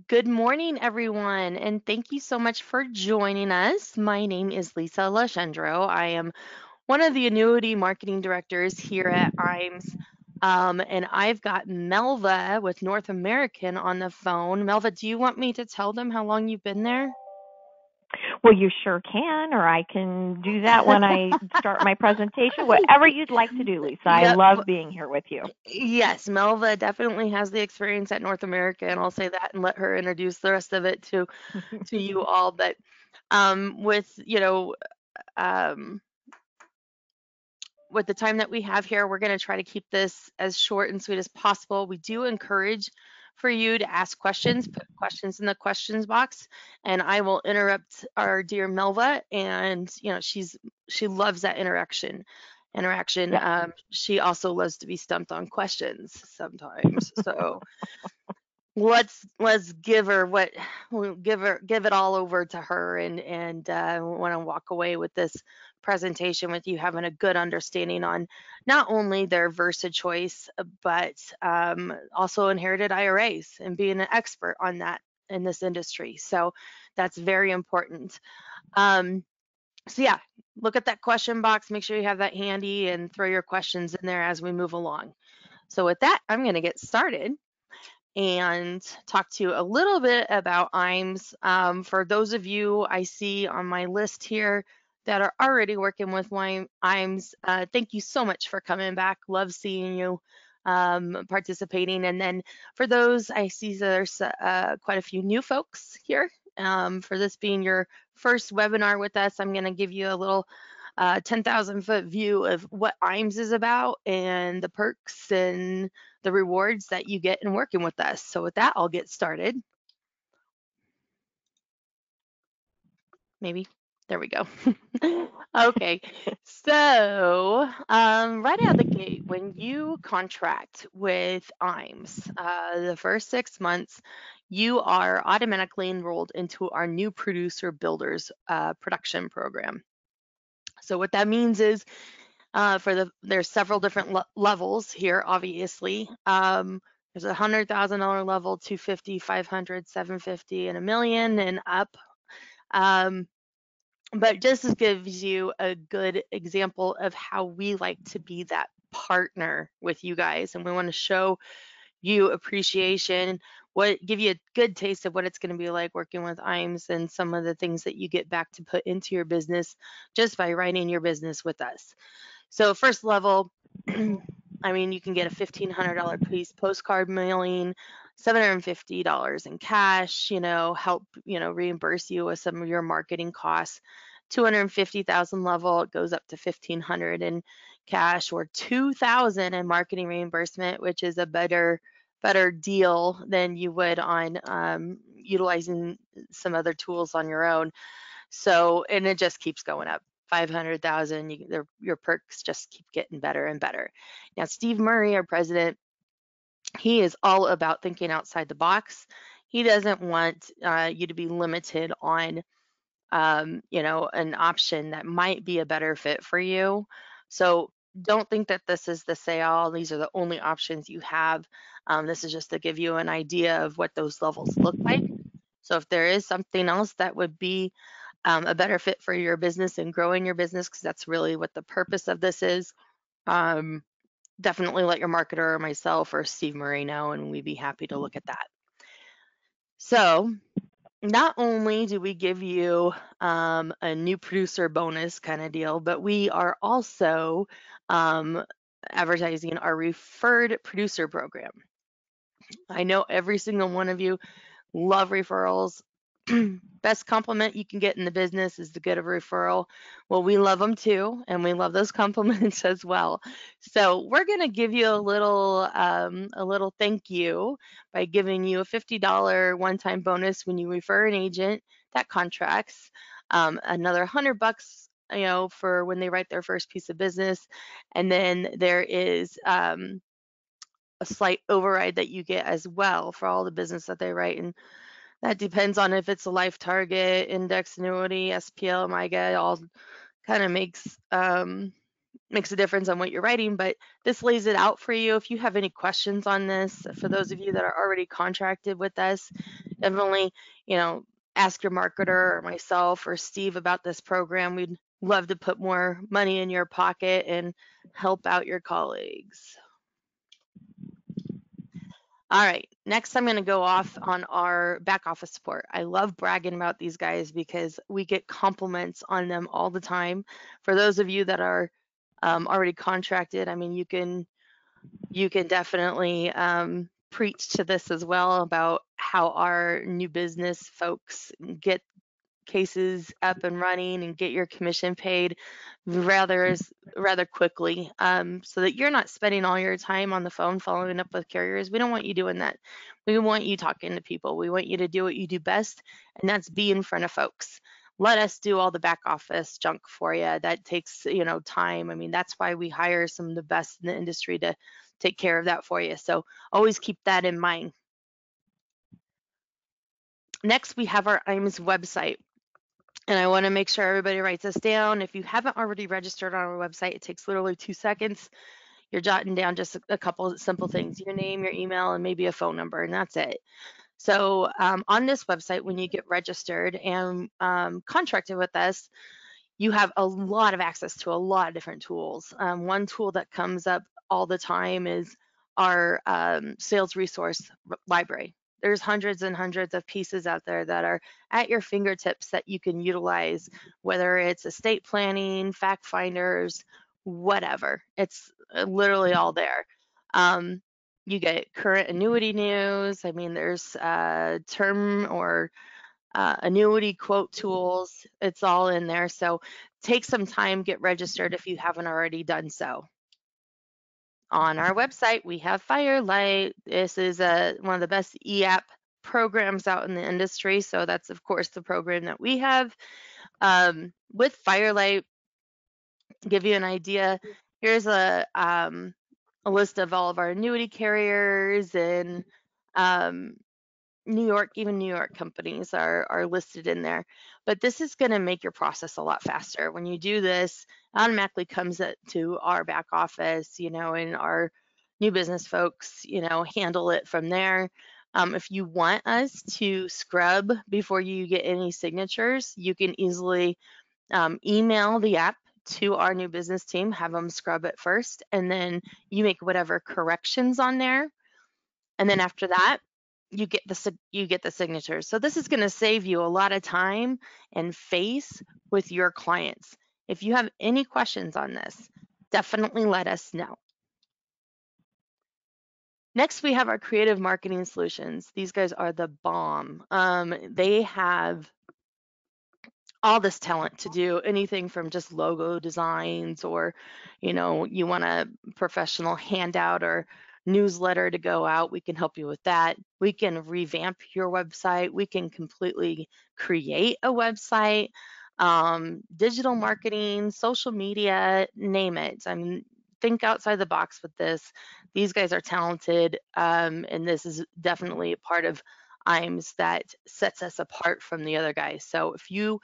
Good morning, everyone, and thank you so much for joining us. My name is Lisa Legendro. I am one of the annuity marketing directors here at IMES, and I've got Melva with North American on the phone. Melva, do you want me to tell them how long you've been there? Well, you sure can, or I can do that when I start my presentation. Whatever you'd like to do, Lisa. I Yep. love being here with you. Yes, Melva definitely has the experience at North America, and I'll say that and let her introduce the rest of it to you all. But with um, with the time that we have here, we're going to try to keep this as short and sweet as possible. We do encourage for you to ask questions, put questions in the questions box, and I will interrupt our dear Melva. And she loves that Interaction. Yes. She also loves to be stumped on questions sometimes. So let's give her what we'll give it all over to her, and want to walk away with this presentation with you having a good understanding on not only their VersaChoice but also inherited IRAs and being an expert on that in this industry. So that's very important. So yeah, look at that question box, make sure you have that handy and throw your questions in there as we move along. So with that, I'm going to get started and talk to you a little bit about IMES. For those of you I see on my list here that are already working with IMES, thank you so much for coming back. Love seeing you participating. And then for those, I see there's quite a few new folks here. For this being your first webinar with us, I'm going to give you a little 10,000-foot view of what IMES is about and the perks and the rewards that you get in working with us. So with that, I'll get started. Maybe. There we go. Okay. So right out of the gate, when you contract with IMES, the first 6 months, you are automatically enrolled into our new producer builders production program. So what that means is there's several different levels here, obviously. There's $100,000 level, 250, 500, 750, and a million and up. Um, but just gives you a good example of how we like to be that partner with you guys, and we want to show you appreciation, give you a good taste of what it's going to be like working with IMES and some of the things that you get back to put into your business just by writing your business with us. So first level, I mean, you can get a $1,500 piece postcard mailing, $750 in cash, help, reimburse you with some of your marketing costs. 250,000 level, it goes up to 1,500 in cash, or 2,000 in marketing reimbursement, which is a better deal than you would on utilizing some other tools on your own. So, and it just keeps going up. 500,000, your perks just keep getting better and better. Now, Steve Murray, our president, he is all about thinking outside the box. He doesn't want you to be limited on, an option that might be a better fit for you. So don't think that this is the say all, these are the only options you have. This is just to give you an idea of what those levels look like. So if there is something else that would be a better fit for your business and growing your business, because that's really what the purpose of this is. Definitely let your marketer or myself or Steve Murray know, and we'd be happy to look at that. So not only do we give you a new producer bonus kind of deal, but we are also advertising our referred producer program. I know every single one of you love referrals. Best compliment you can get in the business is to get a referral. Well, we love them too, and we love those compliments as well. So we're going to give you a little thank you by giving you a $50 one-time bonus when you refer an agent that contracts. Another $100, for when they write their first piece of business, and then there is a slight override that you get as well for all the business that they write. And that depends on if it's a life target, index annuity, SPL, MIGA, all kind of makes makes a difference on what you're writing, but this lays it out for you. If you have any questions on this, for those of you that are already contracted with us, definitely, ask your marketer or myself or Steve about this program. We'd love to put more money in your pocket and help out your colleagues. All right, next I'm going to go off on our back office support. I love bragging about these guys because we get compliments on them all the time. For those of you that are already contracted, I mean, you can definitely preach to this as well about how our new business folks get cases up and running and get your commission paid rather quickly, so that you're not spending all your time on the phone following up with carriers. We don't want you doing that. We want you talking to people. We want you to do what you do best, and that's be in front of folks. Let us do all the back office junk for you. That takes, time. I mean, that's why we hire some of the best in the industry to take care of that for you. So always keep that in mind. Next, we have our IMS website. And I want to make sure everybody writes this down. If you haven't already registered on our website, it takes literally 2 seconds. You're jotting down just a couple of simple things, your name, your email, and maybe a phone number, and that's it. So on this website, when you get registered and contracted with us, you have a lot of access to a lot of different tools. One tool that comes up all the time is our sales resource library. There's hundreds and hundreds of pieces out there that are at your fingertips that you can utilize, whether it's estate planning, fact finders, whatever. It's literally all there. You get current annuity news. I mean, there's term or annuity quote tools. It's all in there. So take some time, get registered if you haven't already done so. On our website, we have Firelight. This is one of the best e-app programs out in the industry. So that's, of course, the program that we have. With Firelight, give you an idea, here's a list of all of our annuity carriers and New York companies are listed in there. But this is going to make your process a lot faster. When you do this, it automatically comes to our back office, and our new business folks, handle it from there. If you want us to scrub before you get any signatures, you can easily email the app to our new business team, have them scrub it first, and then you make whatever corrections on there. And then after that, you get the signatures. So this is going to save you a lot of time and face with your clients. If you have any questions on this, definitely let us know. Next, we have our creative marketing solutions. These guys are the bomb. They have all this talent to do anything from just logo designs, or you want a professional handout or newsletter to go out, we can help you with that. We can revamp your website. We can completely create a website, digital marketing, social media, name it. I mean, think outside the box with this. These guys are talented, and this is definitely a part of IMS that sets us apart from the other guys. So if you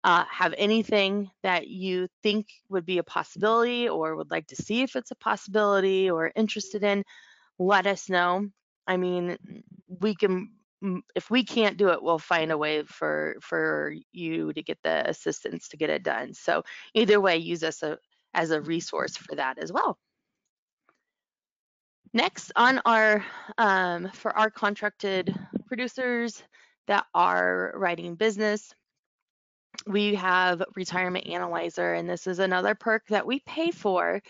have anything that you think would be a possibility, or would like to see if it's a possibility, or interested in, let us know. I mean, we can, if we can't do it, we'll find a way for you to get the assistance to get it done. So either way, use us as a resource for that as well. Next on our for our contracted producers that are writing business, we have Retirement Analyzer, and this is another perk that we pay for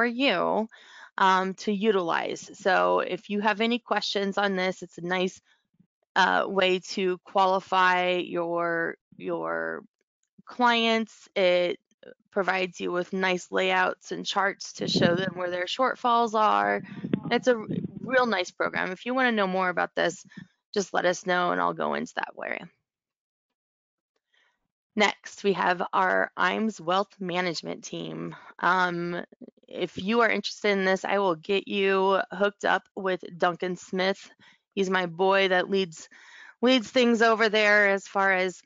you to utilize. So if you have any questions on this, it's a nice way to qualify your clients. It provides you with nice layouts and charts to show them where their shortfalls are. It's a real nice program. If you want to know more about this, just let us know and I'll go into that way. Next, we have our IMS Wealth Management team. If you are interested in this, I will get you hooked up with Duncan Smith. He's my boy that leads things over there as far as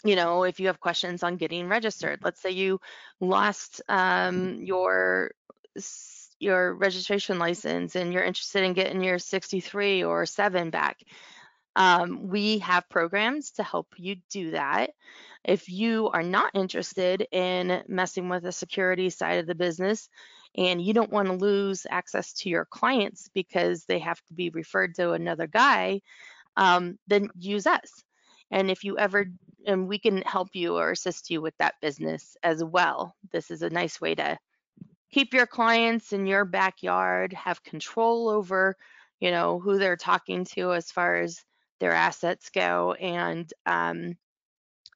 if you have questions on getting registered. Let's say you lost your registration license and you're interested in getting your 63 or 7 back. We have programs to help you do that. If you are not interested in messing with the security side of the business and you don't want to lose access to your clients because they have to be referred to another guy, then use us. And if you ever, and we can help you or assist you with that business as well. This is a nice way to keep your clients in your backyard, have control over, who they're talking to as far as their assets go. And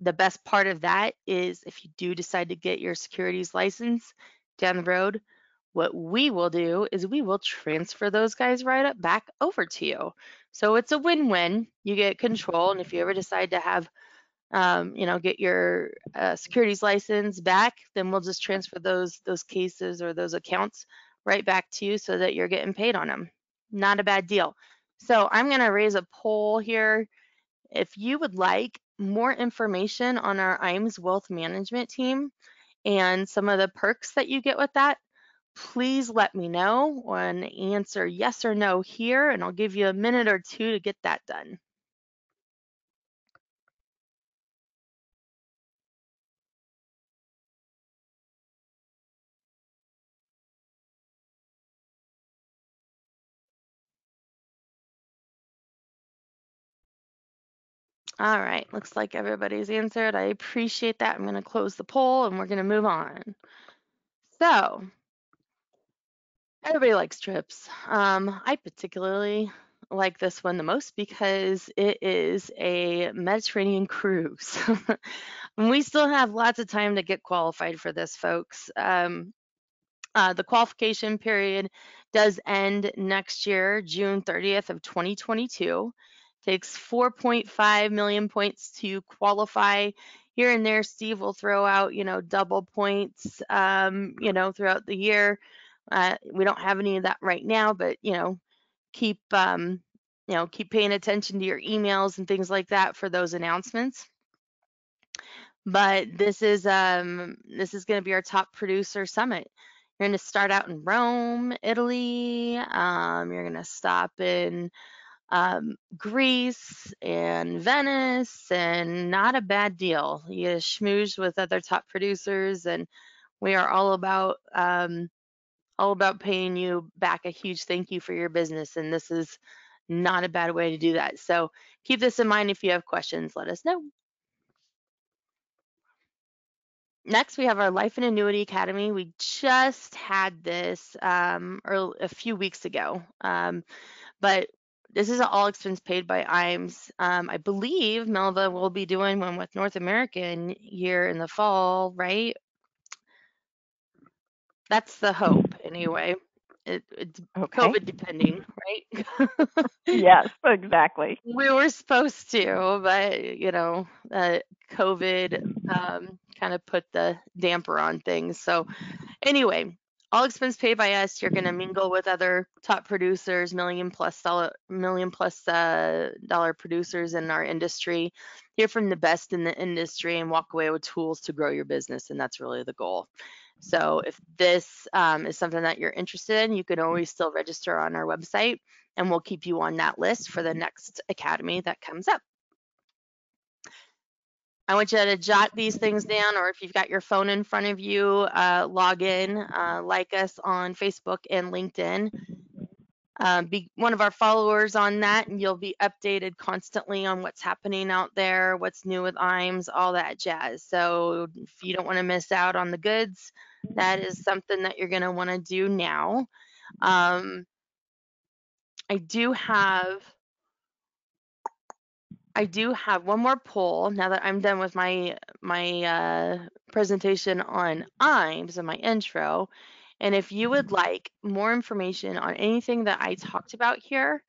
the best part of that is if you do decide to get your securities license down the road, what we will do is we will transfer those guys right up back over to you. So it's a win-win. You get control, and if you ever decide to have, get your securities license back, then we'll just transfer those cases or those accounts right back to you so that you're getting paid on them. Not a bad deal. So I'm going to raise a poll here. If you would like more information on our IAMS wealth management team and some of the perks that you get with that, please let me know and answer yes or no here, and I'll give you a minute or two to get that done. All right, looks like everybody's answered. I appreciate that. I'm going to close the poll and we're going to move on. So, everybody likes trips. I particularly like this one the most because it is a Mediterranean cruise. We still have lots of time to get qualified for this, folks. The qualification period does end next year, June 30th of 2022. Takes 4.5 million points to qualify. Here and there, Steve will throw out, double points, throughout the year. We don't have any of that right now, but keep keep paying attention to your emails and things like that for those announcements. But this is going to be our top producer summit. You're going to start out in Rome, Italy. You're going to stop in Greece and Venice, and not a bad deal. You schmooze with other top producers, and we are all about paying you back a huge thank you for your business. And this is not a bad way to do that. So keep this in mind. If you have questions, let us know. Next, we have our Life and Annuity Academy. We just had this a few weeks ago, but this is an all expense paid by IAMS. I believe Melva will be doing one with North American here in the fall, right? That's the hope, anyway. It's Okay. COVID depending, right? Yes, exactly. We were supposed to, but COVID kind of put the damper on things. So anyway, all expense paid by us. You're going to mingle with other top producers, million plus dollar producers in our industry. Hear from the best in the industry and walk away with tools to grow your business, and that's really the goal. So if this is something that you're interested in, you can always still register on our website, and we'll keep you on that list for the next academy that comes up. I want you to jot these things down, or if you've got your phone in front of you, log in, like us on Facebook and LinkedIn. Be one of our followers on that, and you'll be updated constantly on what's happening out there, what's new with IAMS, all that jazz. So if you don't want to miss out on the goods, that is something that you're going to want to do now. Um, I do have one more poll now that I'm done with my presentation on IAMS and my intro. And if you would like more information on anything that I talked about here,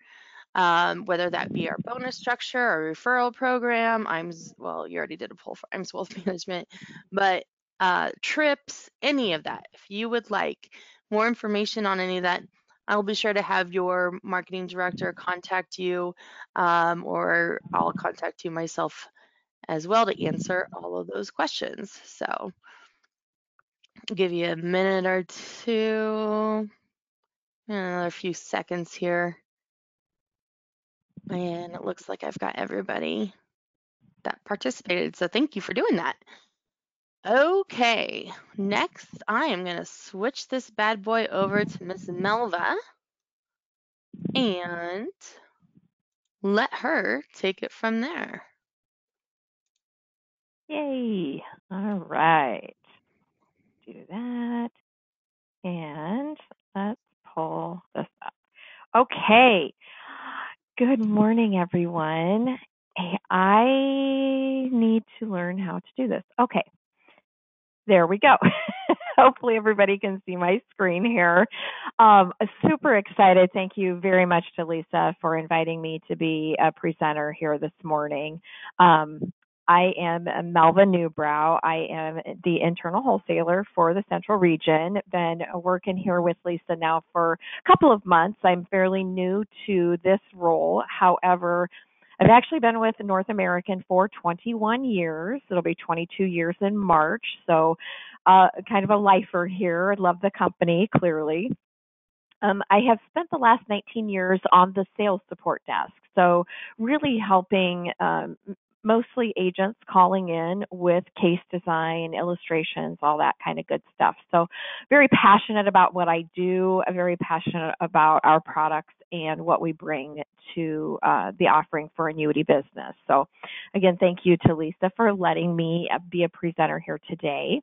whether that be our bonus structure, our referral program, well, you already did a poll for IAMS Wealth Management, but trips, any of that. If you would like more information on any of that, I'll be sure to have your marketing director contact you, or I'll contact you myself as well to answer all of those questions. So I'll give you a minute or two, another few seconds here. And it looks like I've got everybody that participated. So thank you for doing that. Okay, next I am going to switch this bad boy over to Miss Melva and let her take it from there. Yay. All right. Do that. And let's pull this up. Okay. Good morning, everyone. I need to learn how to do this. Okay. There we go. Hopefully everybody can see my screen here. Super excited. Thank you very much to Lisa for inviting me to be a presenter here this morning. I am Melva Newbrow. I am the internal wholesaler for the Central Region. Been working here with Lisa now for a couple of months. I'm fairly new to this role. However, I've actually been with North American for 21 years. It'll be 22 years in March. So kind of a lifer here. I love the company, clearly. I have spent the last 19 years on the sales support desk. So really helping mostly agents calling in with case design, illustrations, all that kind of good stuff. So very passionate about what I do. I'm very passionate about our products and what we bring to the offering for annuity business. So again, thank you to Lisa for letting me be a presenter here today.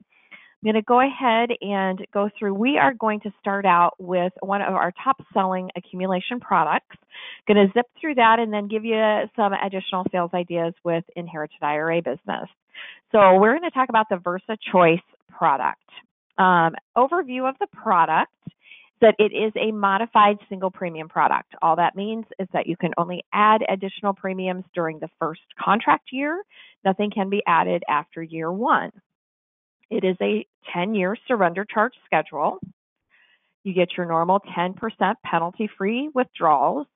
I'm going to go ahead and go through. We are going to start out with one of our top selling accumulation products. Going to zip through that and then give you some additional sales ideas with Inherited IRA business. So we're going to talk about the VersaChoice product. Overview of the product is that it is a modified single premium product. All that means is that you can only add additional premiums during the first contract year. Nothing can be added after year one. It is a 10-year surrender charge schedule. You get your normal 10% penalty-free withdrawals.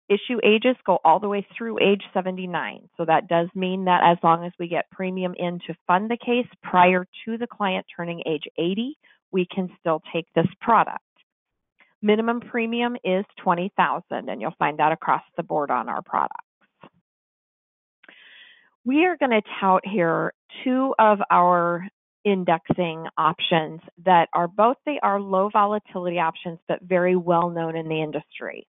Issue ages go all the way through age 79. So that does mean that as long as we get premium in to fund the case prior to the client turning age 80, we can still take this product. Minimum premium is $20,000, and you'll find that across the board on our products. We are going to tout here two of our indexing options that are they are low volatility options, but very well known in the industry.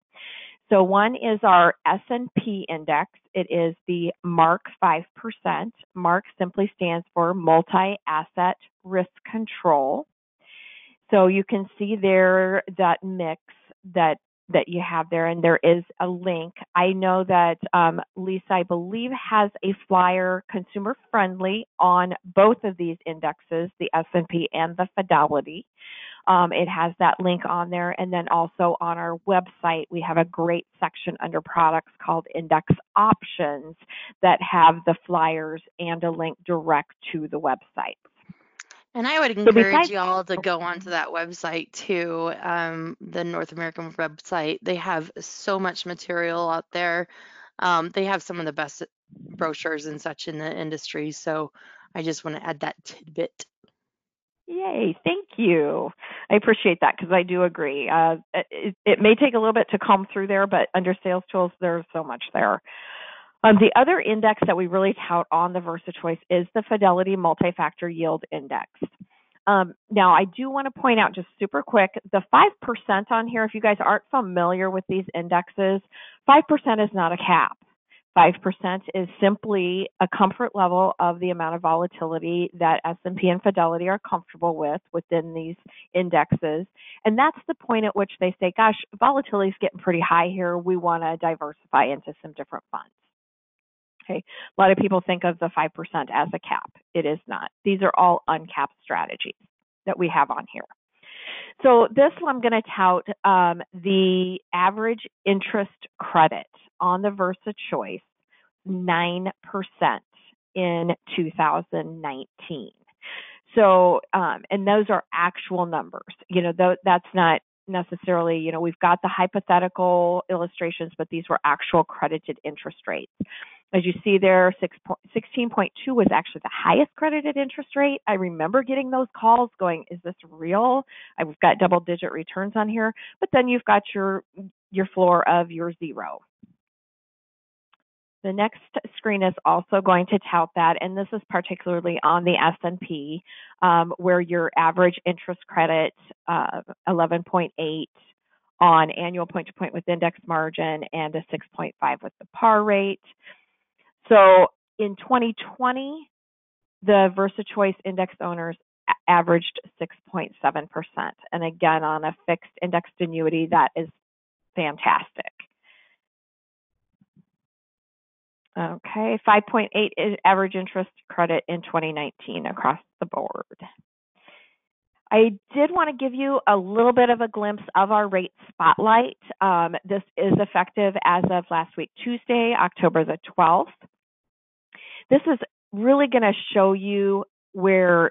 So one is our S&P index. It is the MARC 5%. MARC simply stands for Multi-Asset Risk Control. So you can see there that mix that you have there, and there is a link. I know that Lisa, I believe, has a flyer consumer friendly on both of these indexes, the S&P and the Fidelity. It has that link on there, and then also on our website we have a great section under products called Index Options that have the flyers and a link direct to the website. And I would encourage y'all to go onto that website too, the North American website. They have so much material out there. They have some of the best brochures and such in the industry. So I just want to add that tidbit. Yay, thank you. I appreciate that because I do agree. It may take a little bit to comb through there, but under sales tools, there's so much there. The other index that we really tout on the VersaChoice is the Fidelity Multifactor Yield Index. Now, I do want to point out just super quick, the 5% on here, if you guys aren't familiar with these indexes, 5% is not a cap. 5% is simply a comfort level of the amount of volatility that S&P and Fidelity are comfortable with within these indexes. And that's the point at which they say, gosh, volatility is getting pretty high here. We want to diversify into some different funds. Okay. A lot of people think of the 5% as a cap. It is not. These are all uncapped strategies that we have on here. So this one, I'm going to tout the average interest credit on the VersaChoice, 9% in 2019. So, and those are actual numbers. That's not necessarily, we've got the hypothetical illustrations, but these were actual credited interest rates. As you see there, 16.2 was actually the highest credited interest rate. I remember getting those calls going, is this real? I've got double-digit returns on here. But then you've got your floor of your 0. The next screen is also going to tout that, and this is particularly on the S&P, where your average interest credit, 11.8 on annual point-to-point with index margin and a 6.5 with the par rate. So in 2020, the VersaChoice index owners averaged 6.7%. And again, on a fixed indexed annuity, that is fantastic. Okay, 5.8 is average interest credit in 2019 across the board. I did want to give you a little bit of a glimpse of our rate spotlight. This is effective as of last week, Tuesday, October the 12th. This is really going to show you where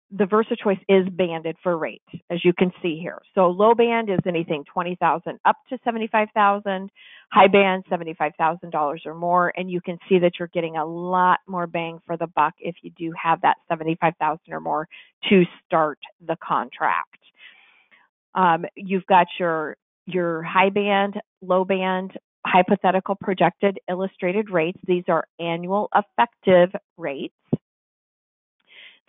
the VersaChoice is banded for rate, as you can see here. So low band is anything $20,000 up to $75,000, high band $75,000 or more, and you can see that you're getting a lot more bang for the buck if you do have that $75,000 or more to start the contract. You've got your high band, low band, hypothetical projected illustrated rates. These are annual effective rates.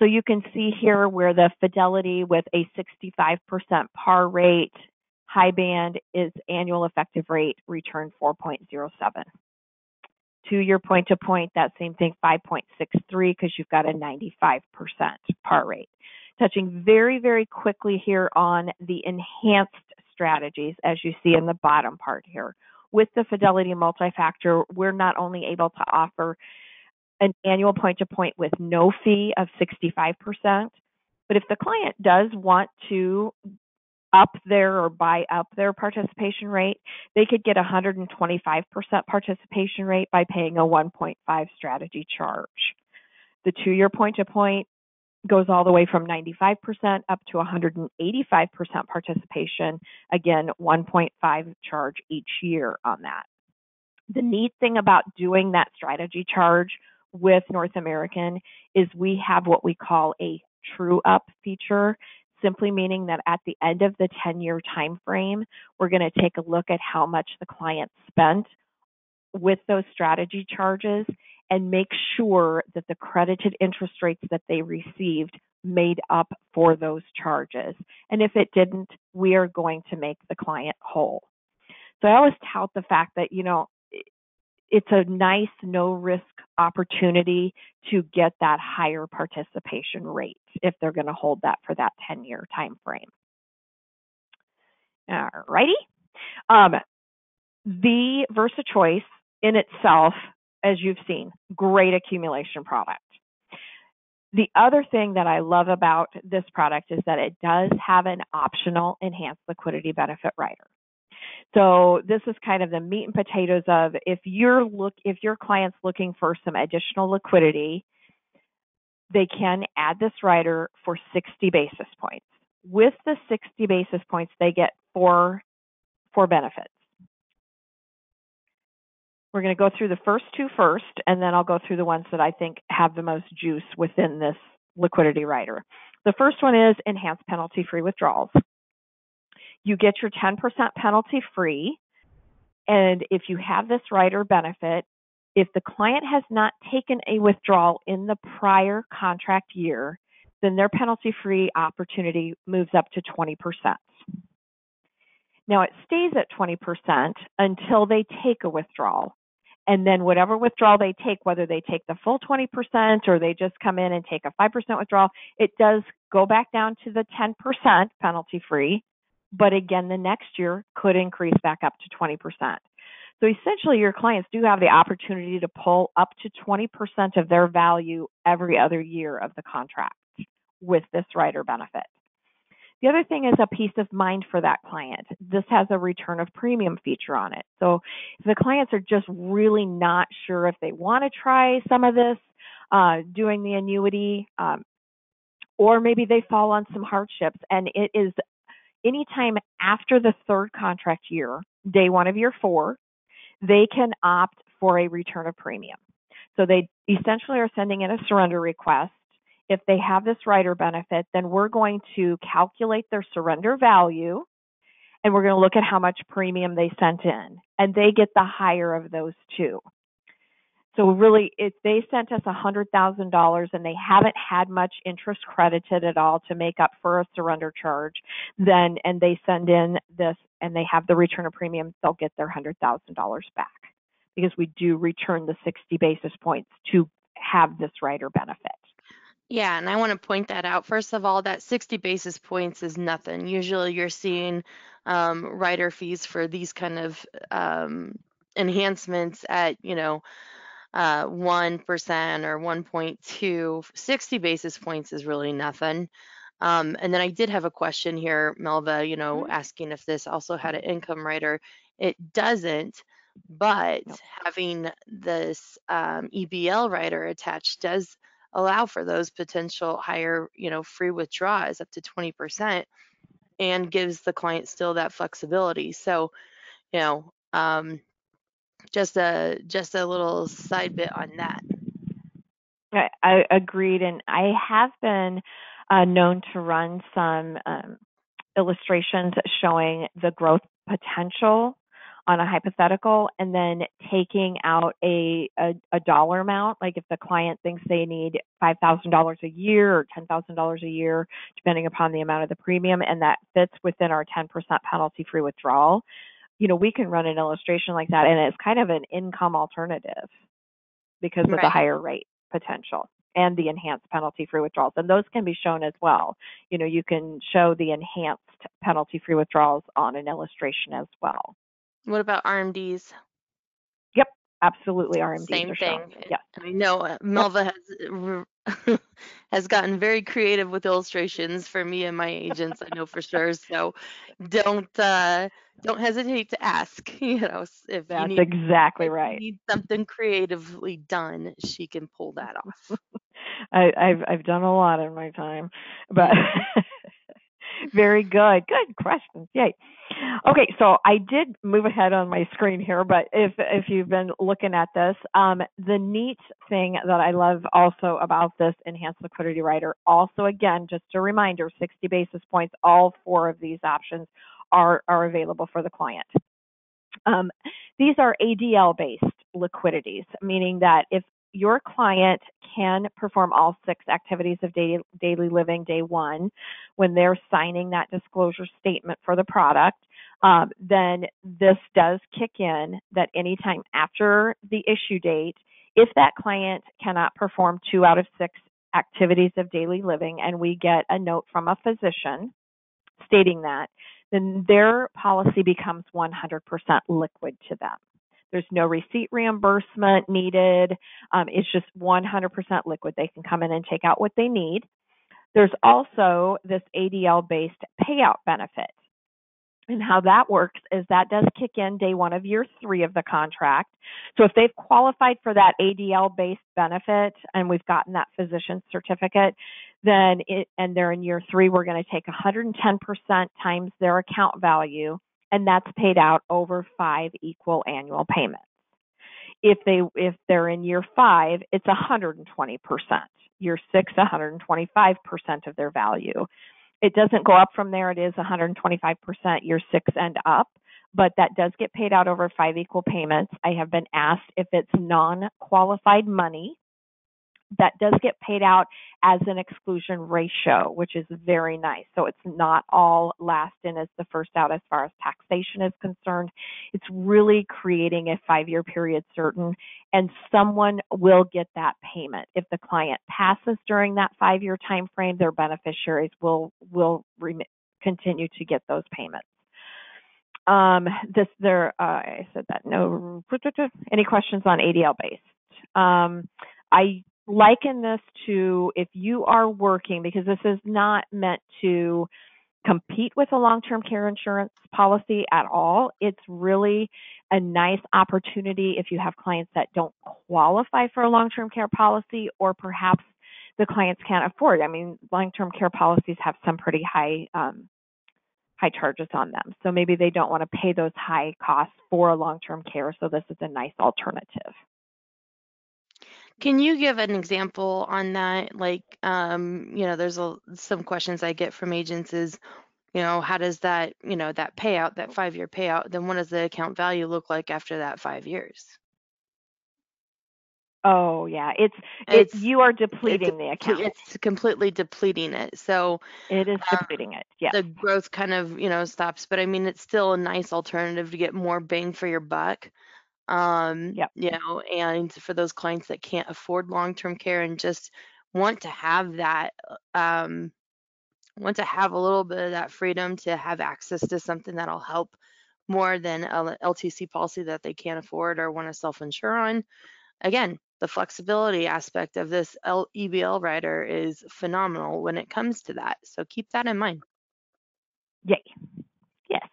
So you can see here where the Fidelity with a 65% par rate, high band is annual effective rate, return 4.07. 2-year point-to-point, that same thing, 5.63 because you've got a 95% par rate. Touching very, very quickly here on the enhanced strategies, as you see in the bottom part here. With the Fidelity Multifactor, we're not only able to offer an annual point-to-point with no fee of 65%, but if the client does want to up their or buy up their participation rate, they could get 125% participation rate by paying a 1.5 strategy charge. The 2-year point-to-point goes all the way from 95% up to 185% participation. Again, 1.5 charge each year on that. The neat thing about doing that strategy charge with North American is we have what we call a true up feature, simply meaning that at the end of the 10-year time frame, we're going to take a look at how much the client spent with those strategy charges and make sure that the credited interest rates that they received made up for those charges. And if it didn't, we are going to make the client whole. So I always tout the fact that, it's a nice no-risk opportunity to get that higher participation rate if they're going to hold that for that 10-year time frame. All righty. The VersaChoice in itself, as you've seen, great accumulation product. The other thing that I love about this product is that it does have an optional enhanced liquidity benefit rider. So this is kind of the meat and potatoes of if your client's looking for some additional liquidity, they can add this rider for 60 basis points. With the 60 basis points, they get four benefits. We're going to go through the first two first, and then I'll go through the ones that I think have the most juice within this liquidity rider. The first one is enhanced penalty-free withdrawals. You get your 10% penalty free, and if you have this rider benefit, if the client has not taken a withdrawal in the prior contract year, then their penalty-free opportunity moves up to 20%. Now, it stays at 20% until they take a withdrawal. And then whatever withdrawal they take, whether they take the full 20% or they just come in and take a 5% withdrawal, it does go back down to the 10% penalty-free. But again, the next year could increase back up to 20%. So essentially, your clients do have the opportunity to pull up to 20% of their value every other year of the contract with this rider benefit. The other thing is a peace of mind for that client. This has a return of premium feature on it. So if the clients are just really not sure if they want to try some of this, doing the annuity, or maybe they fall on some hardships, and it is anytime after the third contract year, day one of year 4, they can opt for a return of premium. So they essentially are sending in a surrender request. If they have this rider benefit, then we're going to calculate their surrender value, and we're going to look at how much premium they sent in, and they get the higher of those two. So really, if they sent us $100,000 and they haven't had much interest credited at all to make up for a surrender charge, then and they send in this and they have the return of premium, they'll get their $100,000 back, because we do return the 60 basis points to have this rider benefit. Yeah, and I want to point that out. First of all, that 60 basis points is nothing. Usually you're seeing rider fees for these kind of enhancements at, 1% or 1.2. 60 basis points is really nothing. And then I did have a question here, Melva, asking if this also had an income rider. It doesn't, but Nope. having this EBL rider attached does allow for those potential higher, free withdrawals up to 20%, and gives the client still that flexibility. So, just a little side bit on that. I agreed, and I have been known to run some illustrations showing the growth potential on a hypothetical, and then taking out a dollar amount. Like if the client thinks they need $5,000 a year or $10,000 a year, depending upon the amount of the premium, and that fits within our 10% penalty-free withdrawal, we can run an illustration like that, and it's kind of an income alternative because of the Right. higher rate potential and the enhanced penalty-free withdrawals. And those can be shown as well. You can show the enhanced penalty-free withdrawals on an illustration as well. What about RMDs? Yep, absolutely. RMDs Same are shown. thing. Yep. I know Yep. Melva has gotten very creative with illustrations for me and my agents. I know for sure. So don't hesitate to ask. If you That's need exactly right. something creatively done, she can pull that off. I've done a lot in my time, but Mhm. very good. Good questions. Yay. Okay, so I did move ahead on my screen here, but if you've been looking at this, the neat thing that I love also about this enhanced liquidity rider, also again, just a reminder, 60 basis points, all four of these options are available for the client. These are ADL based liquidities, meaning that if your client can perform all 6 activities of daily living day one when they're signing that disclosure statement for the product, then this does kick in that anytime after the issue date, if that client cannot perform 2 out of 6 activities of daily living, and we get a note from a physician stating that, then their policy becomes 100% liquid to them. There's no receipt reimbursement needed. It's just 100% liquid. They can come in and take out what they need. There's also this ADL based payout benefit. And how that works is that does kick in day one of year 3 of the contract. So if they've qualified for that ADL based benefit and we've gotten that physician's certificate, then and they're in year 3, we're going to take 110% times their account value, and that's paid out over 5 equal annual payments. If they're in year 5, it's 120%. Year 6, 125% of their value. It doesn't go up from there. It is 125% year 6 and up, but that does get paid out over 5 equal payments. I have been asked if it's non-qualified money. That does get paid out as an exclusion ratio, which is very nice. So it's not all last in as the first out as far as taxation is concerned. It's really creating a 5-year period certain, and someone will get that payment. If the client passes during that 5-year time frame, their beneficiaries will continue to get those payments. I said that. No. Any questions on ADL based? I liken this to if you are working, because this is not meant to compete with a long-term care insurance policy at all. It's really a nice opportunity if you have clients that don't qualify for a long-term care policy, or perhaps the clients can't afford. I mean, long-term care policies have some pretty high high charges on them. So maybe they don't want to pay those high costs for long-term care. So this is a nice alternative. Can you give an example on that? Like, there's some questions I get from agents is, how does that, that payout, that 5-year payout, then what does the account value look like after that 5 years? Oh yeah, It's you are depleting the account. it's completely depleting it. So It is depleting it. Yes. the growth kind of, stops. But I mean, it's still a nice alternative to get more bang for your buck. Yep. And for those clients that can't afford long-term care and just want to have that, want to have a little bit of that freedom to have access to something that'll help more than a LTC policy that they can't afford or want to self-insure on. Again, the flexibility aspect of this EBL rider is phenomenal when it comes to that. So keep that in mind. Yay. Yes.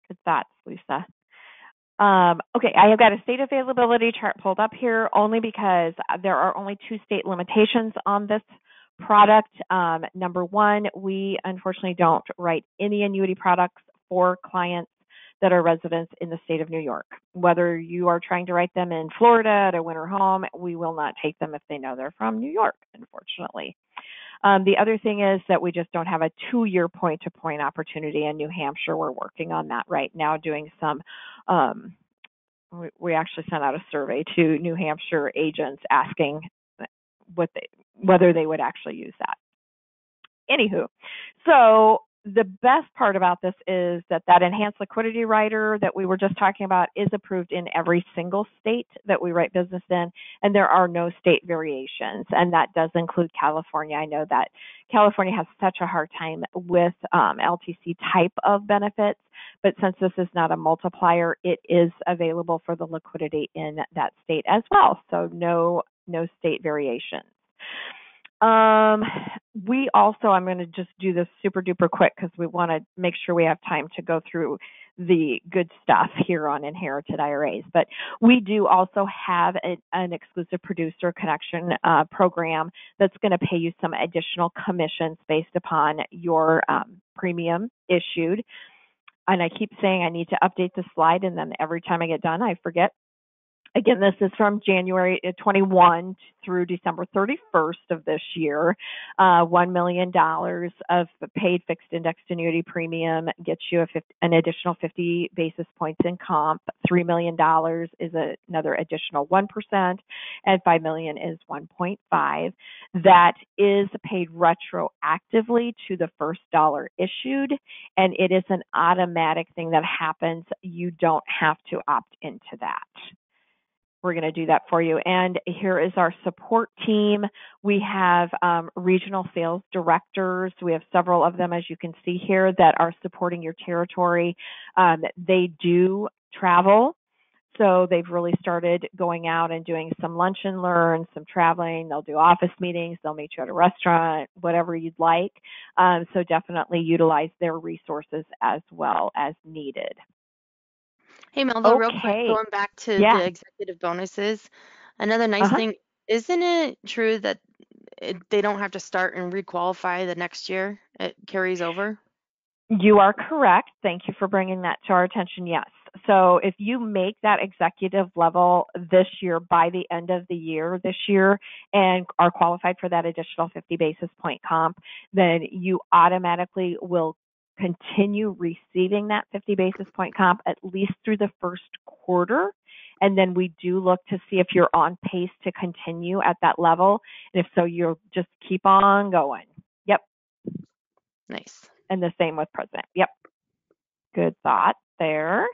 Good thoughts, Lisa. Okay, I have got a state availability chart pulled up here only because there are only 2 state limitations on this product. Number one, we unfortunately don't write any annuity products for clients that are residents in the state of New York. Whether you are trying to write them in Florida at a winter home, we will not take them if they know they're from New York, unfortunately. The other thing is that we just don't have a 2-year point-to-point opportunity in New Hampshire. We're working on that right now, doing some we actually sent out a survey to New Hampshire agents asking whether they would actually use that. Anywho, so the best part about this is that enhanced liquidity rider that we were just talking about is approved in every single state that we write business in, and there are no state variations, and that does include California. I know that California has such a hard time with LTC type of benefits, but since this is not a multiplier, it is available for the liquidity in that state as well, so no state variations. We also, I'm going to just do this super duper quick because we want to make sure we have time to go through the good stuff here on Inherited IRAs. But we do also have an exclusive producer connection program that's going to pay you some additional commissions based upon your premium issued. And I keep saying I need to update the slide, and then every time I get done, I forget. Again, this is from January 21 through December 31st of this year. $1 million of paid fixed indexed annuity premium gets you an additional 50 basis points in comp. $3 million is another additional 1%, and $5 million is 1.5. That is paid retroactively to the first dollar issued, and it is an automatic thing that happens. You don't have to opt into that. We're going to do that for you. And here is our support team. We have regional sales directors. We have several of them, as you can see here, that are supporting your territory. They do travel. So they've really started going out and doing some lunch and learn, some traveling. They'll do office meetings. They'll meet you at a restaurant, whatever you'd like. So definitely utilize their resources as well as needed. Hey, Melva, real quick, going back to the executive bonuses, another nice thing, isn't it true that they don't have to start and requalify the next year? It carries over? You are correct. Thank you for bringing that to our attention. Yes. So if you make that executive level this year by the end of the year this year and are qualified for that additional 50 basis point comp, then you automatically will continue receiving that 50 basis point comp at least through the first quarter. And then we do look to see if you're on pace to continue at that level. And if so, you'll just keep on going. Yep. Nice. And the same with president. Yep. Good thought there.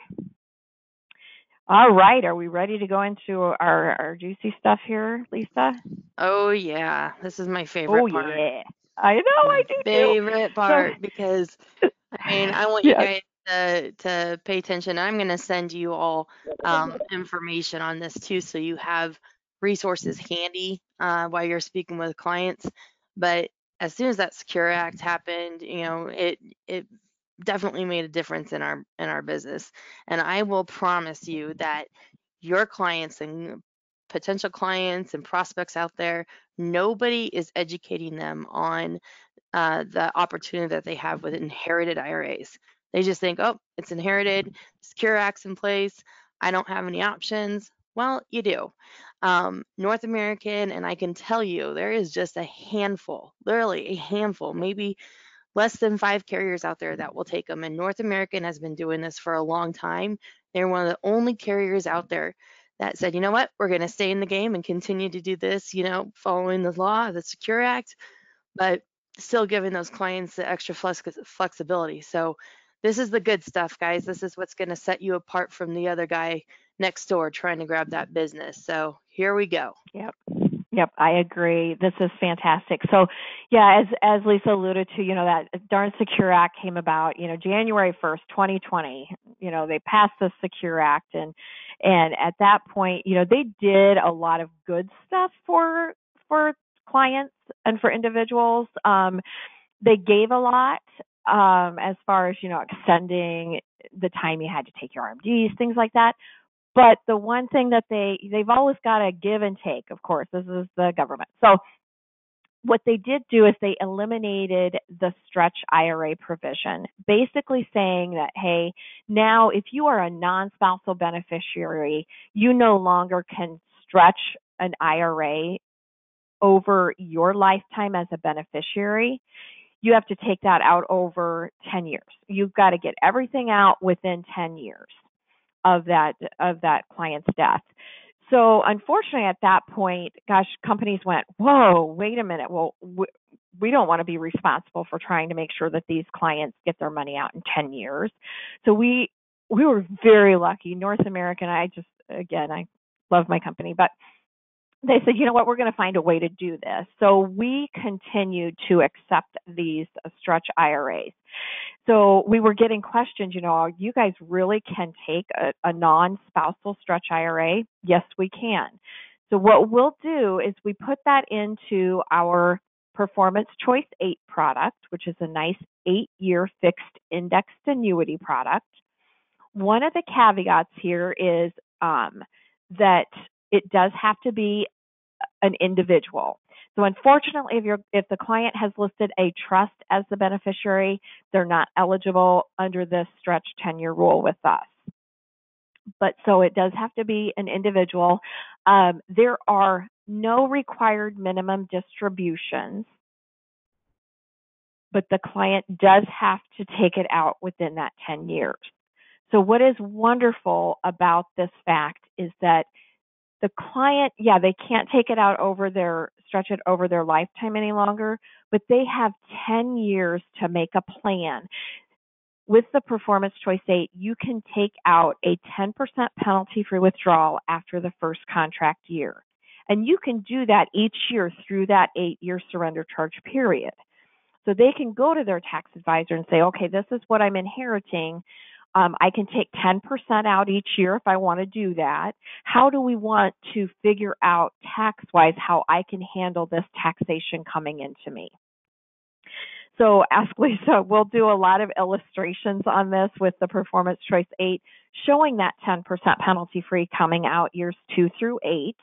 All right. Are we ready to go into our juicy stuff here, Lisa? Oh, yeah. This is my favorite part. Oh, yeah. I know, I do too. Favorite part because, I mean, I want you guys to pay attention. I'm going to send you all information on this too, so you have resources handy while you're speaking with clients. But as soon as that Secure Act happened, it definitely made a difference in our business. And I will promise you that your clients and potential clients and prospects out there, nobody is educating them on the opportunity that they have with inherited IRAs. They just think, oh, it's inherited, Secure Act's in place, I don't have any options. Well, you do. North American, and I can tell you, there is just a handful, literally a handful, maybe less than 5 carriers out there that will take them. And North American has been doing this for a long time. They're one of the only carriers out there that said, you know what, we're going to stay in the game and continue to do this, following the law, the Secure Act, but still giving those clients the extra flexibility. So this is the good stuff, guys. This is what's going to set you apart from the other guy next door trying to grab that business. So here we go. Yep. Yep, I agree. This is fantastic. So, yeah, as Lisa alluded to, that darn Secure Act came about, January 1st, 2020. They passed the Secure Act, and at that point, they did a lot of good stuff for clients and for individuals. They gave a lot as far as, extending the time you had to take your RMDs, things like that. But the one thing that they've always got to give and take, of course, this is the government. So what they did do is they eliminated the stretch IRA provision, basically saying that, hey, now if you are a non-spousal beneficiary, you no longer can stretch an IRA over your lifetime as a beneficiary. You have to take that out over 10 years. You've got to get everything out within 10 years of that client's death. So unfortunately, at that point, companies went, whoa, wait a minute. Well, we don't want to be responsible for trying to make sure that these clients get their money out in 10 years. So we were very lucky. North American, I love my company, but they said, you know what, we're going to find a way to do this. So we continued to accept these stretch IRAs. So we were getting questions, you guys really can take a non-spousal stretch IRA? Yes, we can. So what we'll do is we put that into our Performance Choice 8 product, which is a nice 8-year fixed indexed annuity product. One of the caveats here is that it does have to be an individual. So unfortunately, if the client has listed a trust as the beneficiary, they're not eligible under this stretch 10-year rule with us. But so it does have to be an individual. There are no required minimum distributions, but the client does have to take it out within that 10 years. So what is wonderful about this fact is that the client, they can't take it out stretch it over their lifetime any longer, but they have 10 years to make a plan. With the Performance Choice 8, you can take out a 10% penalty-free withdrawal after the first contract year. And you can do that each year through that 8-year surrender charge period. So they can go to their tax advisor and say, okay, this is what I'm inheriting. I can take 10% out each year if I want to do that. How do we want to figure out tax-wise how I can handle this taxation coming into me? So ask Lisa. We'll do a lot of illustrations on this with the Performance Choice 8, showing that 10% penalty-free coming out years 2 through 8.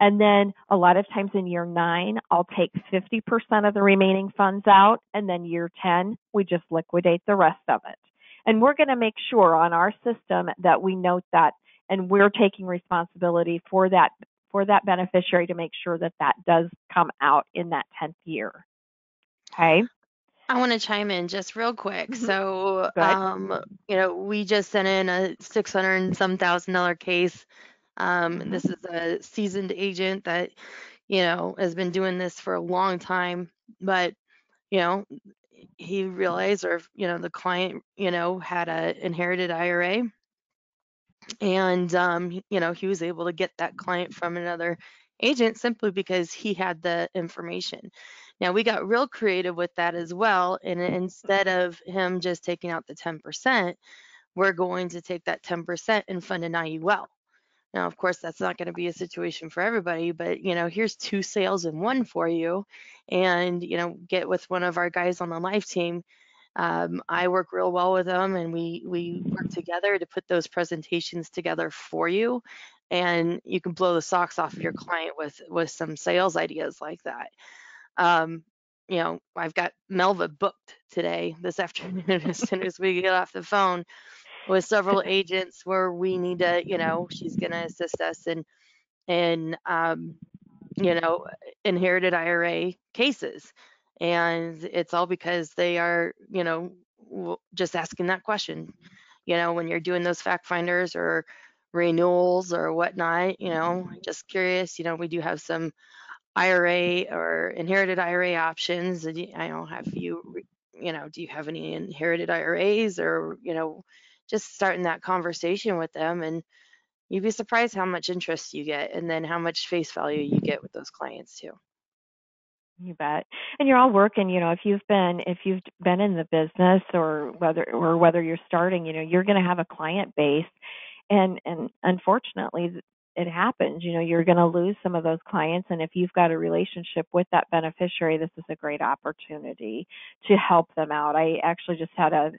And then a lot of times in year 9, I'll take 50% of the remaining funds out. And then year 10, we just liquidate the rest of it. And we're going to make sure on our system that we note that, and we're taking responsibility for that beneficiary to make sure that does come out in that 10th year. Okay. I want to chime in just real quick. Mm-hmm. So, we just sent in a $600 and some thousand case. This is a seasoned agent that, has been doing this for a long time, but, he realized, or, the client, had a inherited IRA, and, he was able to get that client from another agent simply because he had the information. Now, we got real creative with that as well. And instead of him just taking out the 10%, we're going to take that 10% and fund an IUL. Now, of course, that's not going to be a situation for everybody, but, here's 2 sales in one for you. And, get with one of our guys on the life team. I work real well with them, and we work together to put those presentations together for you. And you can blow the socks off of your client with some sales ideas like that. I've got Melva booked today, this afternoon, as soon as we get off the phone with several agents where we need to, she's going to assist us in you know, inherited IRA cases. And it's all because they are, just asking that question. When you're doing those fact finders or renewals or whatnot, just curious, we do have some IRA or inherited IRA options. I don't have you, do you have any inherited IRAs, or, just starting that conversation with them, and you'd be surprised how much interest you get and then how much face value you get with those clients too. You bet. And you're all working, if you've been in the business, or whether you're starting, you're going to have a client base, and unfortunately it happens, you're going to lose some of those clients, and if you've got a relationship with that beneficiary, this is a great opportunity to help them out. I actually just had a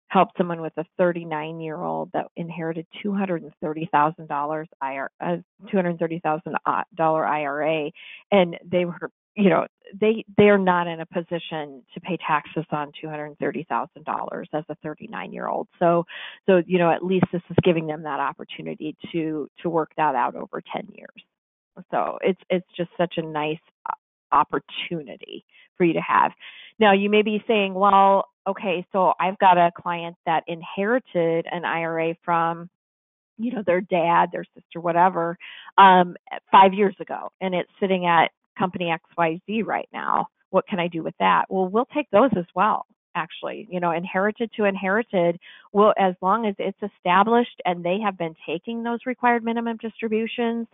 helped someone with a 39-year-old that inherited $230,000 $230,000 IRA, and they were, they are not in a position to pay taxes on $230,000 as a 39-year-old. So at least this is giving them that opportunity to work that out over 10 years. So it's just such a nice opportunity for you to have. Now, you may be saying, well, okay, so I've got a client that inherited an IRA from, their dad, their sister, whatever, 5 years ago, and it's sitting at company XYZ right now. What can I do with that? Well, we'll take those as well. Actually, inherited to inherited, will, as long as it's established and they have been taking those required minimum distributions,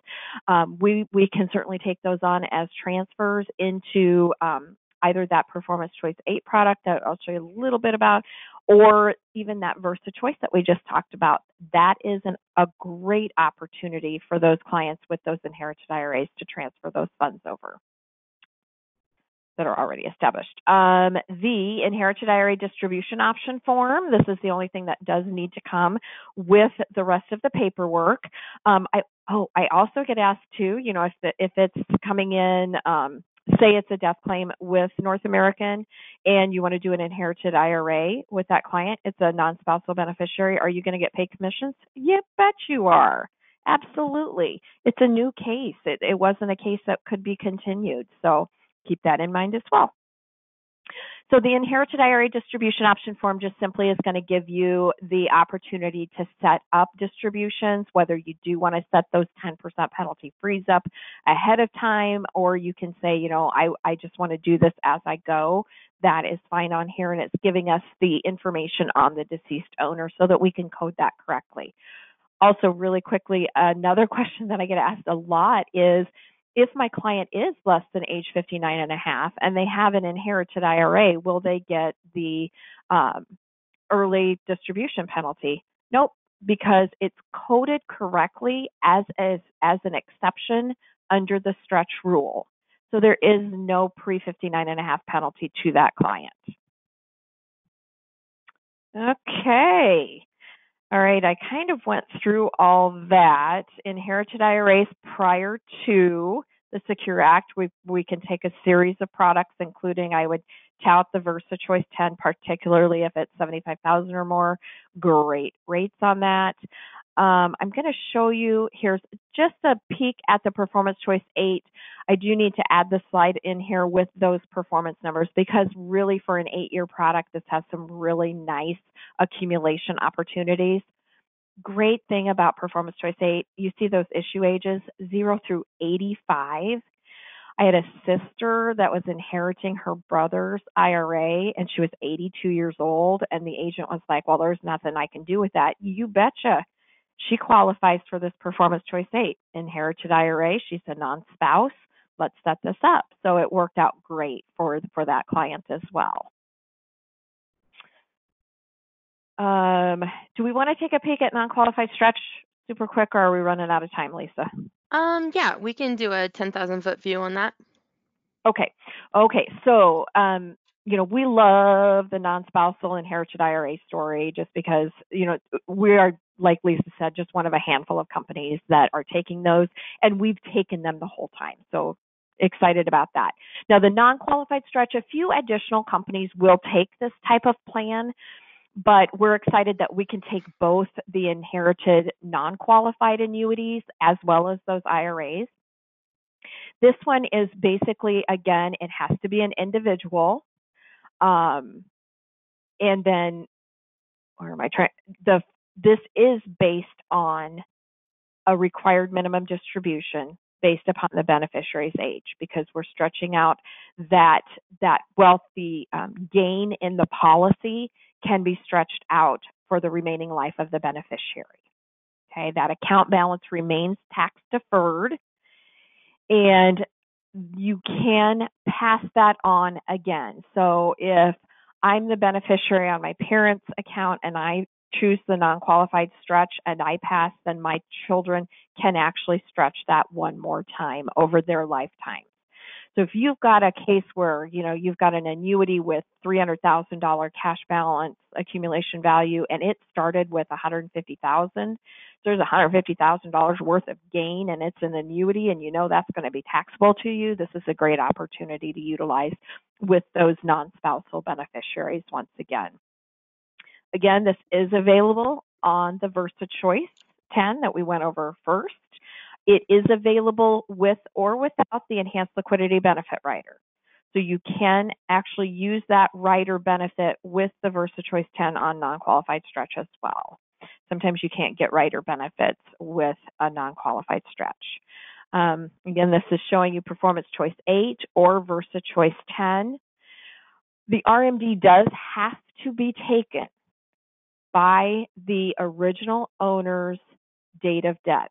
we can certainly take those on as transfers into either that Performance Choice 8 product that I'll show you a little bit about, or even that VersaChoice that we just talked about. That is a great opportunity for those clients with those inherited IRAs to transfer those funds over that are already established. The Inherited IRA Distribution Option Form, this is the only thing that does need to come with the rest of the paperwork. I also get asked too, if it's coming in, say it's a death claim with North American and you want to do an inherited IRA with that client, it's a non-spousal beneficiary, are you going to get paid commissions? You bet you are. Absolutely. It's a new case. It wasn't a case that could be continued. So keep that in mind as well. So the Inherited IRA Distribution Option Form just simply is going to give you the opportunity to set up distributions, whether you do want to set those 10% penalty frees up ahead of time, or you can say, I just want to do this as I go. That is fine on here, and it's giving us the information on the deceased owner so that we can code that correctly. Also, really quickly, another question that I get asked a lot is, if my client is less than age 59 and a half and they have an inherited IRA, will they get the early distribution penalty? Nope, because it's coded correctly as an exception under the stretch rule. So there is no pre-59 and a half penalty to that client. Okay. All right, I kind of went through all that. Inherited IRAs prior to the Secure Act, we can take a series of products, including, I would tout the VersaChoice 10, particularly if it's $75,000 or more. Great rates on that. I'm going to show you, here's just a peek at the Performance Choice 8. I do need to add the slide in here with those performance numbers, because really for an 8-year product, this has some really nice accumulation opportunities. Great thing about Performance Choice 8, you see those issue ages, 0 through 85. I had a sister that was inheriting her brother's IRA, and she was 82 years old, and the agent was like, well, there's nothing I can do with that. You betcha. She qualifies for this Performance Choice 8. Inherited IRA, she's a non-spouse. Let's set this up. So it worked out great for that client as well. Do we want to take a peek at non-qualified stretch super quick, or are we running out of time, Lisa? Yeah, we can do a 10,000-foot view on that. Okay. So, we love the non-spousal inherited IRA story just because, we are, like Lisa said, just one of a handful of companies that are taking those, and we've taken them the whole time. So excited about that. Now, the non-qualified stretch, a few additional companies will take this type of plan, but we're excited that we can take both the inherited non-qualified annuities as well as those IRAs. This one is basically, again, it has to be an individual. And then, where am I trying? This is based on a required minimum distribution based upon the beneficiary's age, because we're stretching out that wealth. The gain in the policy can be stretched out for the remaining life of the beneficiary. Okay, that account balance remains tax deferred, and you can pass that on again. So if I'm the beneficiary on my parents' account and I choose the non-qualified stretch and I pass, then my children can actually stretch that one more time over their lifetime. So if you've got a case where, you've got an annuity with $300,000 cash balance accumulation value and it started with $150,000, so there's $150,000 worth of gain and it's an annuity and that's going to be taxable to you, this is a great opportunity to utilize with those non-spousal beneficiaries once again. Again, this is available on the VersaChoice 10 that we went over first. It is available with or without the enhanced liquidity benefit rider. So you can actually use that rider benefit with the VersaChoice 10 on non-qualified stretch as well. Sometimes you can't get rider benefits with a non-qualified stretch. Again, this is showing you Performance Choice 8 or VersaChoice 10. The RMD does have to be taken by the original owner's date of death,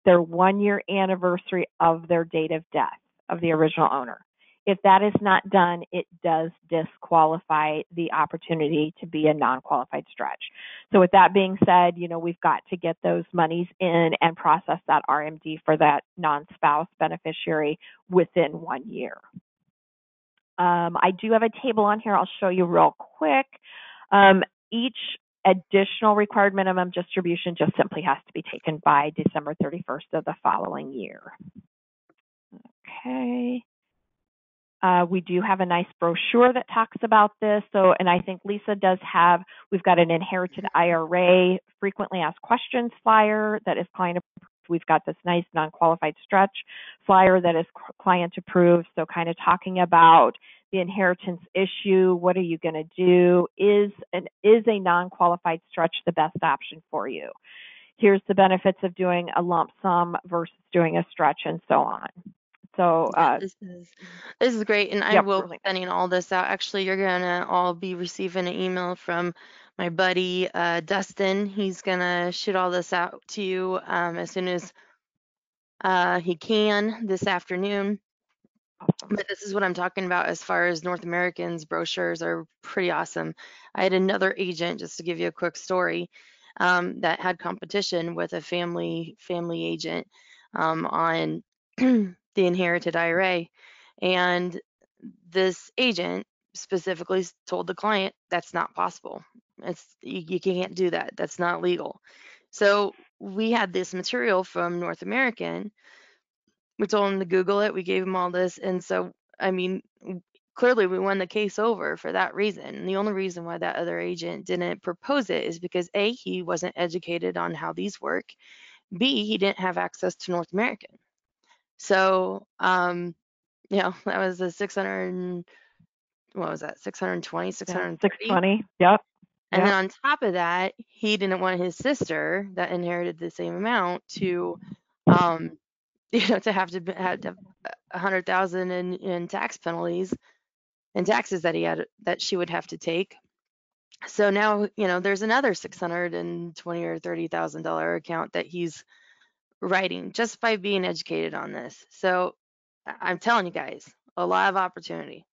their 1 year anniversary of their date of death of the original owner. If that is not done, it does disqualify the opportunity to be a non-qualified stretch. So with that being said, we've got to get those monies in and process that RMD for that non-spouse beneficiary within 1 year. I do have a table on here I'll show you real quick. Each additional required minimum distribution just simply has to be taken by December 31st of the following year. Okay. We do have a nice brochure that talks about this. So, and I think Lisa does have, we've got an Inherited IRA frequently asked questions flyer that is client approved. We've got this nice non-qualified stretch flyer that is client approved. So kind of talking about the inheritance issue. What are you going to do? Is a non-qualified stretch the best option for you? Here's the benefits of doing a lump sum versus doing a stretch, and so on. So this is great, and I will be sending all this out. Actually, you're gonna all be receiving an email from my buddy Dustin. He's gonna shoot all this out to you as soon as he can this afternoon. Awesome. But this is what I'm talking about as far as North Americans. Brochures are pretty awesome. I had another agent, just to give you a quick story, that had competition with a family agent on the Inherited IRA, and this agent specifically told the client that's not possible. You can't do that. That's not legal. So we had this material from North American. We told him to Google it. We gave him all this. And so, I mean, clearly we won the case over for that reason. And the only reason why that other agent didn't propose it is because A, he wasn't educated on how these work. B, he didn't have access to North American. So, that was a 600, what was that? 620, 630. 620. Yep. And then on top of that, he didn't want his sister that inherited the same amount to, to have 100,000 in tax penalties and taxes that she would have to take. So now, there's another 620 or $30,000 account that he's writing just by being educated on this. So I'm telling you guys, a lot of opportunity.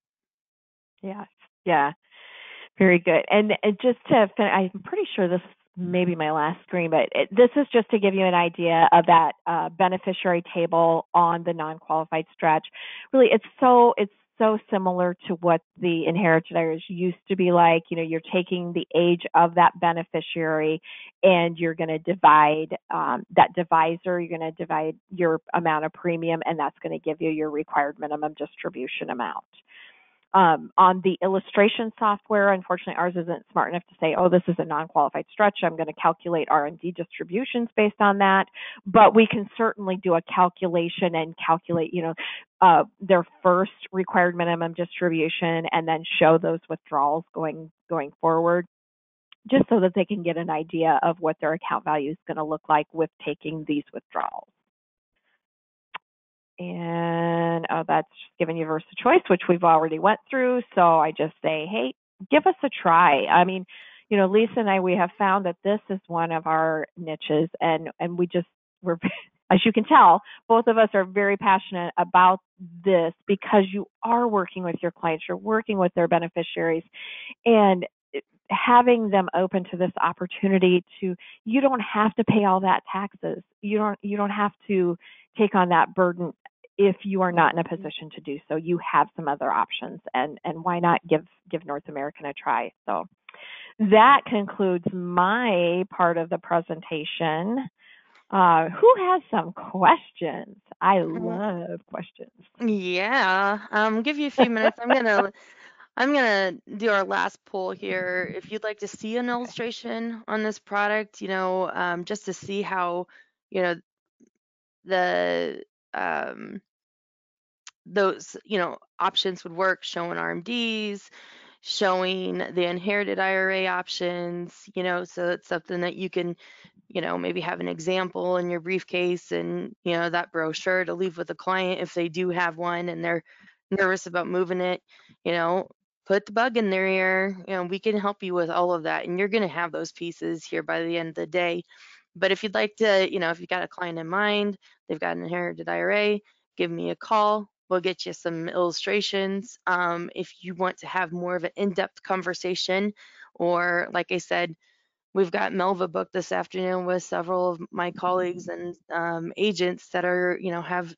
Yes. Yeah. Very good. And just to finish, I'm pretty sure this may be my last screen, but this is just to give you an idea of that beneficiary table on the non-qualified stretch. Really, it's so similar to what the inherited IRAs used to be like. You're taking the age of that beneficiary and you're going to divide that divisor, you're going to divide your amount of premium, and that's going to give you your required minimum distribution amount. On the illustration software, unfortunately, ours isn't smart enough to say, oh, this is a non-qualified stretch, I'm going to calculate R&D distributions based on that. But we can certainly do a calculation and calculate, their first required minimum distribution and then show those withdrawals going forward, just so that they can get an idea of what their account value is going to look like with taking these withdrawals. And that's giving you VersaChoice, which we've already went through. So I just say, hey, give us a try. I mean, Lisa and I, we have found that this is one of our niches, and we're as you can tell, both of us are very passionate about this because you are working with your clients, you're working with their beneficiaries, and having them open to this opportunity you don't have to pay all that taxes. You don't have to take on that burden if you are not in a position to do so. You have some other options, and why not give North American a try? So that concludes my part of the presentation. Who has some questions? I love questions. Yeah, give you a few minutes. I'm gonna do our last poll here. If you'd like to see an illustration on this product, just to see how, you know, the those, options would work, showing RMDs, showing the inherited IRA options, so it's something that you can, maybe have an example in your briefcase and, that brochure to leave with a client if they do have one and they're nervous about moving it, you know, put the bug in their ear. We can help you with all of that. And you're going to have those pieces here by the end of the day. But if you'd like to, if you've got a client in mind, they've got an inherited IRA, give me a call. We'll get you some illustrations. If you want to have more of an in-depth conversation, or like I said, we've got Melva booked this afternoon with several of my colleagues and agents that are, have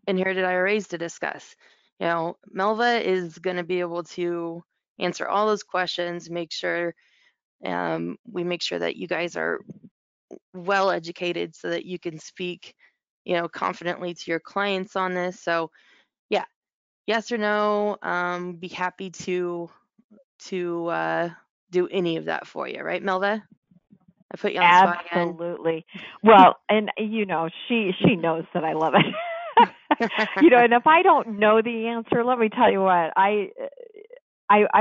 inherited IRAs to discuss. Melva is going to be able to answer all those questions, make sure we make sure that you guys are well educated so that you can speak, confidently to your clients on this. So yeah, yes or no, be happy to do any of that for you, right, Melva? I put you on the spot again. Absolutely. Well, and she knows that I love it. And if I don't know the answer, let me tell you what, I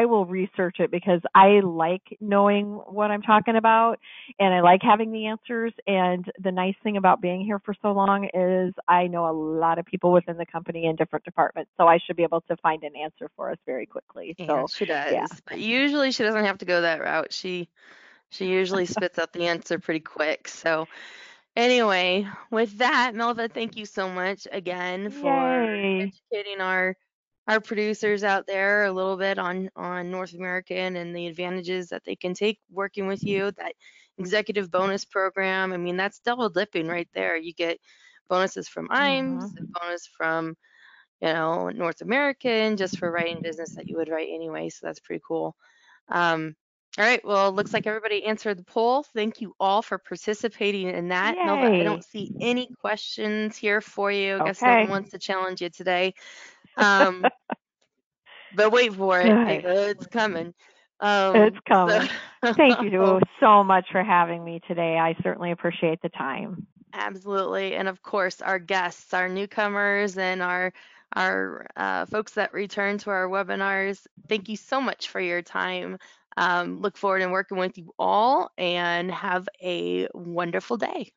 will research it because I like knowing what I'm talking about, and I like having the answers. And the nice thing about being here for so long is I know a lot of people within the company in different departments, so I should be able to find an answer for us very quickly. Yeah, So, she yeah. does. But usually she doesn't have to go that route. She usually spits out the answer pretty quick. So anyway, with that, Melva, thank you so much again for Yay. educating our producers out there a little bit on North American and the advantages that they can take working with you. That executive bonus program, I mean, that's double dipping right there. You get bonuses from IMES, Mhm. a bonus from, North American just for writing business that you would write anyway. So that's pretty cool. Um, all right, well, it looks like everybody answered the poll. Thank you all for participating in that. Melva, I don't Yay. see any questions here for you. I guess no one Okay. wants to challenge you today. Um, but wait for it. Good. It's coming. It's So coming. Thank you so much for having me today. I certainly appreciate the time. absolutely. And of course, our guests, our newcomers, and our folks that return to our webinars, thank you so much for your time. Look forward to working with you all and have a wonderful day.